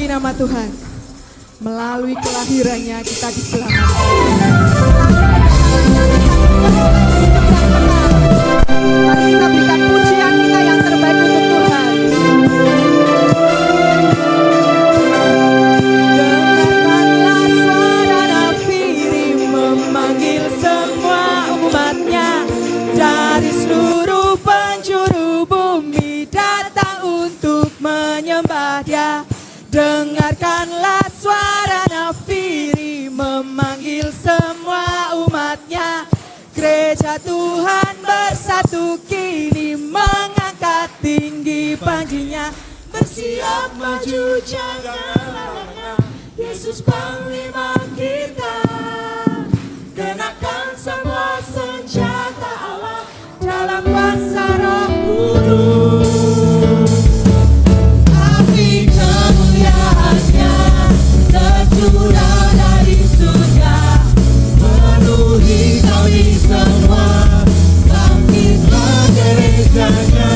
Puji nama Tuhan. Melalui kelahirannya kita diselamatkan. Mari kita berikan pujian kita yang terbaik untuk Tuhan. Dengarkanlah suara nafiri memanggil semua umatnya dari seluruh penjuru bumi datang untuk menyembah Dia. Dengarkanlah suara nafiri memanggil semua umatnya. Gereja Tuhan bersatu kini mengangkat tinggi panjinya. Bersiap maju jangan lengah, Yesus Panglima kita. Kenakan semua senjata Allah dalam kuasa Roh Kudus. Api kemuliaannya tercurah dari surga, penuhi kami semua, bangkitlah gerejanya.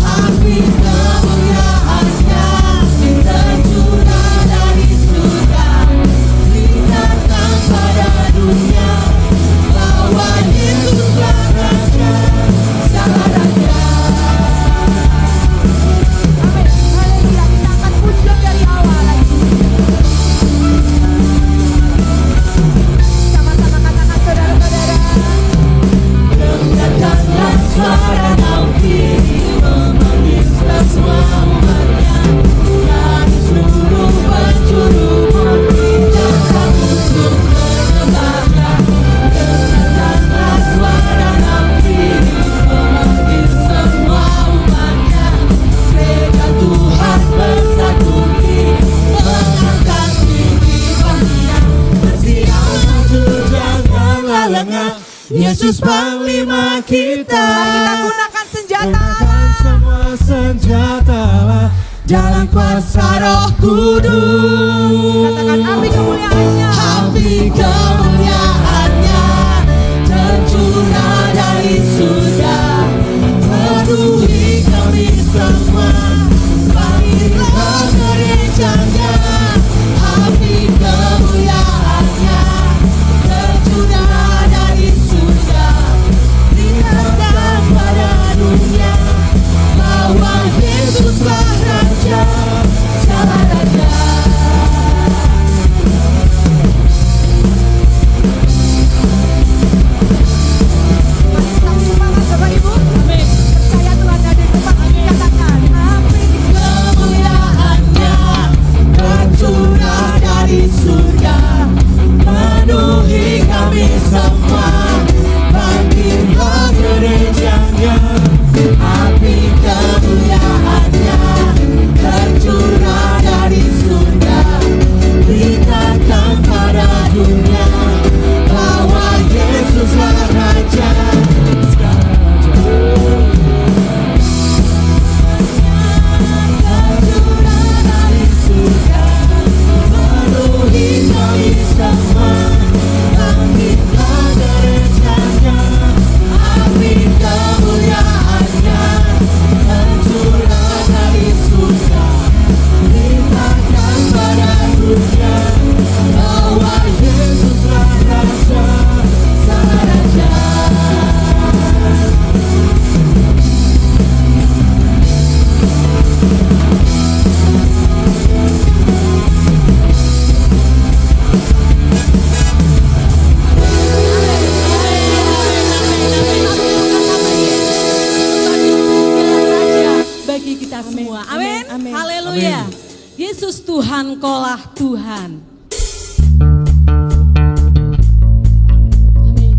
Api kemuliaannya tercurah dari surga, berikan pada dunia bahwa Yesuslah Raja, Sang Raja. Amin. Haleluya. Kita akan pujian dari awal lagi. Sama-sama katakan saudara-saudara. Dengarkanlah suara nafiri memanggil semua umatnya dari seluruh penjuru bumi datang untuk menyembah Dia. Dengarkanlah suara nafiri memanggil semua umatnya. Gereja Tuhan bersatu kini mengangkat tinggi panjinya. Bersiap maju janganlah lengah, Yesus Panglima kita. Kita gunakan senjata Allah, semua senjata Allah dalam kuasa Roh Kudus. Katakan api kemuliaannya. Api kemuliaannya tercurah dari surga, penuhi kami semua, bangkitlah gerejanya. Api kemuliaannya tercurah dari surga, berikan pada dunia bahwa Yesuslah Raja, Sang Raja. Semangat Bapak Ibu. Amin. Percaya Tuhan ada di tempat ini. Katakan api kemuliaannya tercurah dari surga, penuhi kami semua, bangkitlah gerejanya. Api kemuliaannya tercurah dari surga, beritakan pada dunia bahwa Yesuslah Raja, Sang Raja. Tercurah dari surga, penuhi kami semua, bangkitlah gerejanya. Api kemuliaannya tercurah dari surga, beritakan pada dunia bahwa Yesuslah Raja, Sang Raja. Bagi kita semua. Amin. Amin. Haleluya. Yesus Tuhan, Kaulah Tuhan. Amin.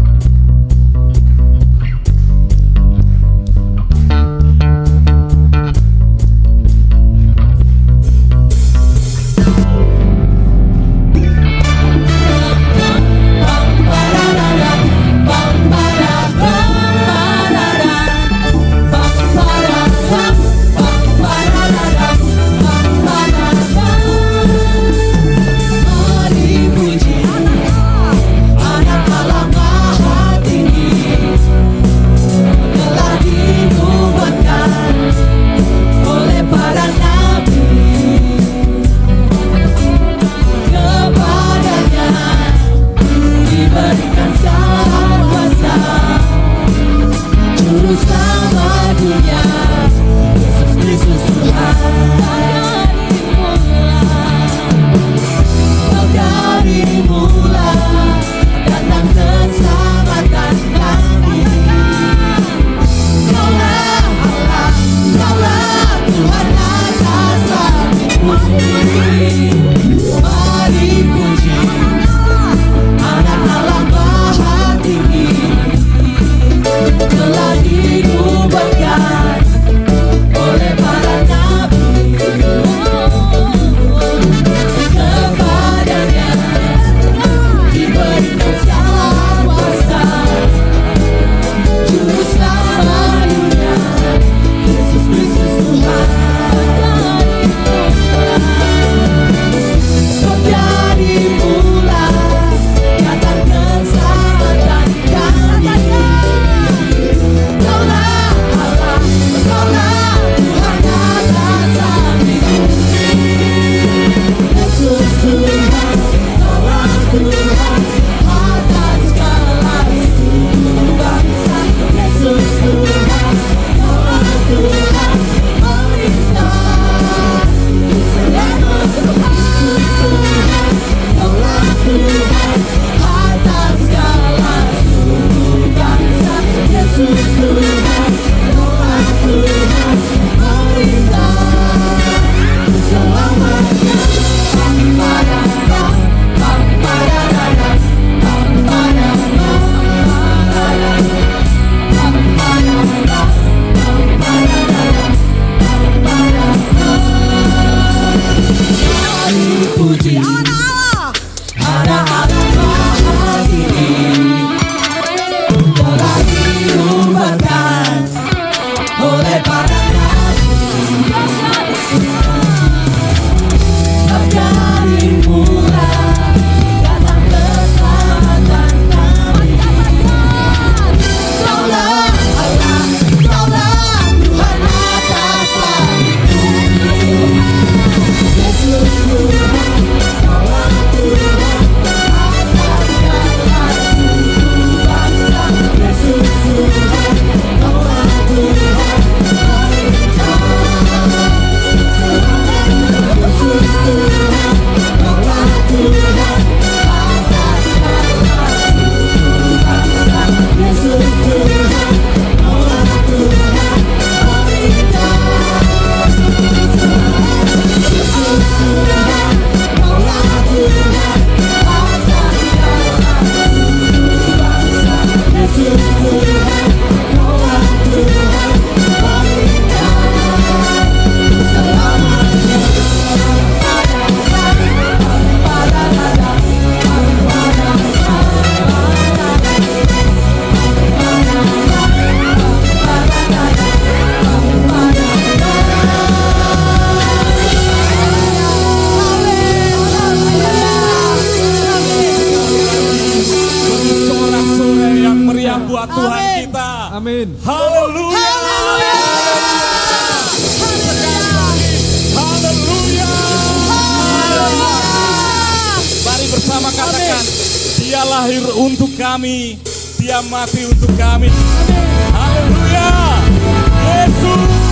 buat Tuhan Amin. kita. Amin. Haleluya. Haleluya. Mari bersama katakan, Dia lahir untuk kami, Dia mati untuk kami. Haleluya. Yesus.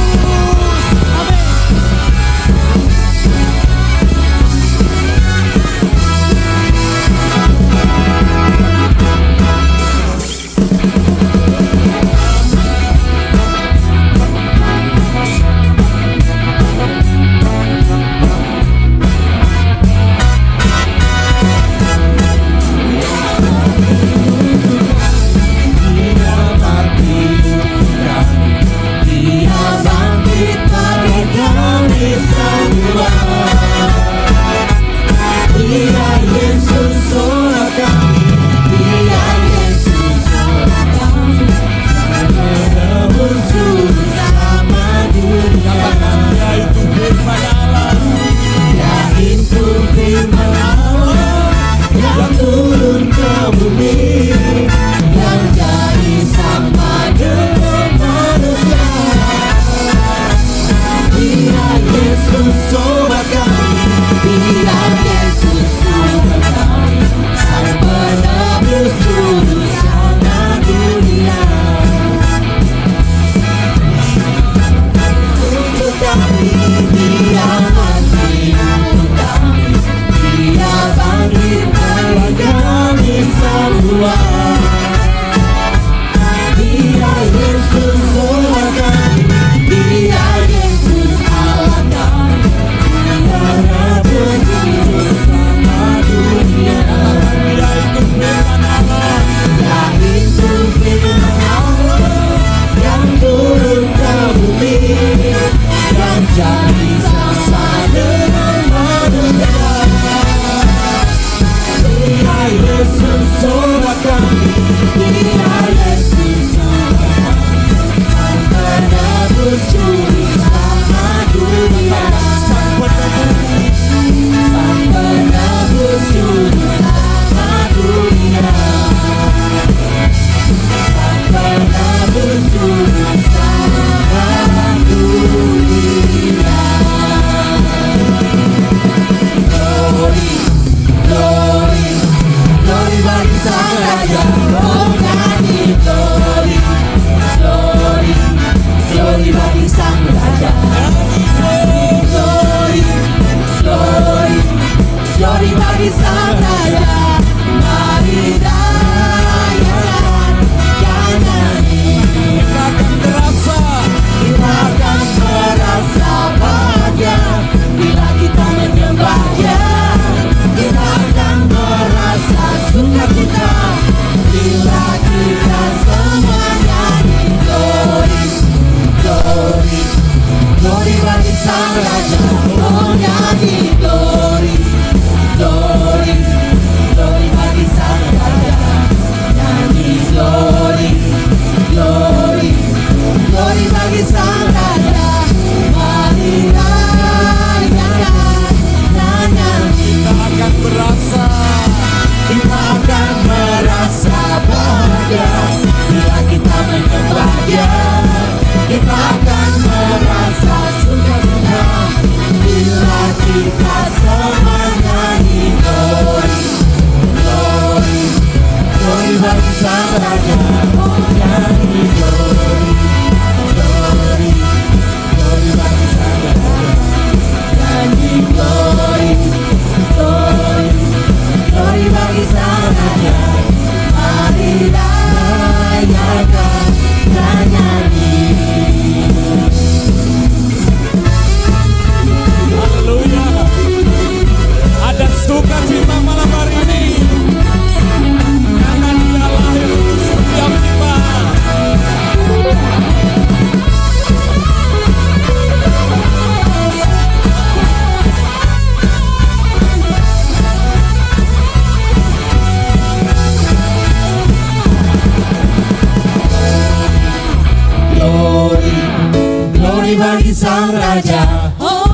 Sang Raja,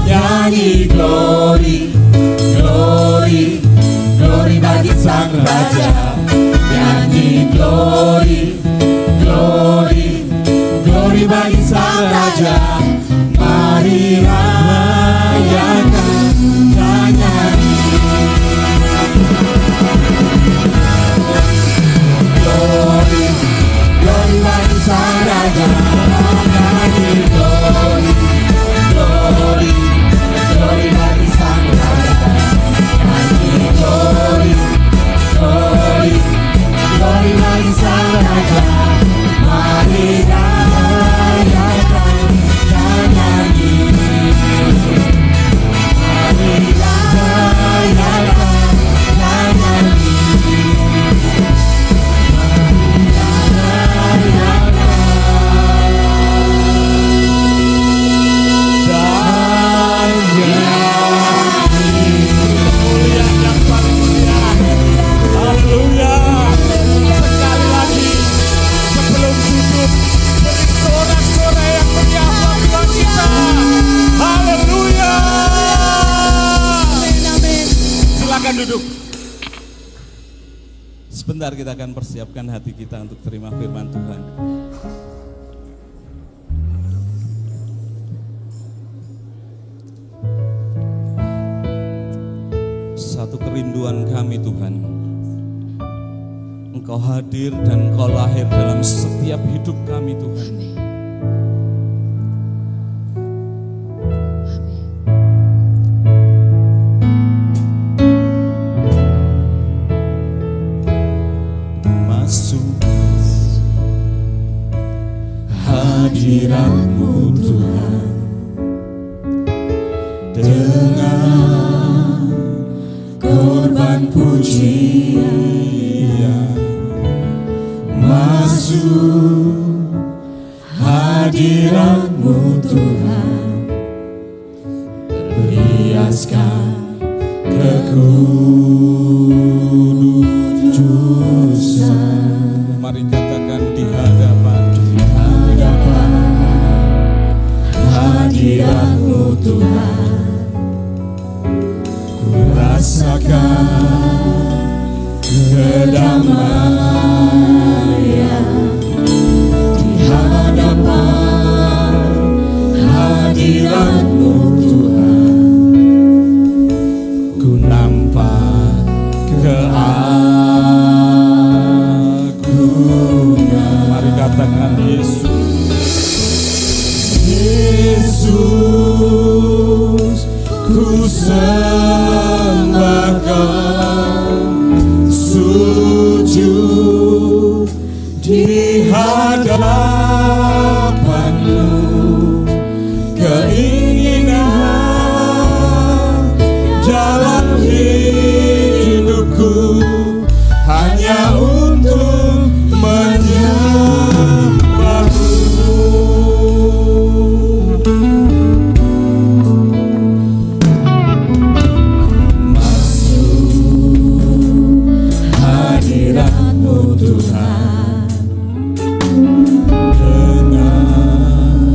nyanyi glory, glory, glory bagi Sang Raja, nyanyi glory, Sebentar kita akan persiapkan hati kita untuk terima firman Tuhan. Satu kerinduan kami Tuhan, Engkau hadir dan Engkau lahir dalam setiap hidup kami Tuhan. Masuk hadirat-Mu Tuhan dengan korban pujian. Masuk hadirat-Mu Tuhan, perhiaskan kekudusan. Mari katakan di hadapan hadirat-Mu Tuhan, ku rasakan kedamaian. Di hadapan hadirat-Mu Tuhan, ku nampak keagungan. Mari katakan Yesus, Yesus, ku sembah Kau, sujud di hadapan-Mu. Keinginan jalan hidupku hanya untuk menyembah-Mu. Masuk hadirat-Mu Tuhan dengan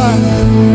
Tuhan.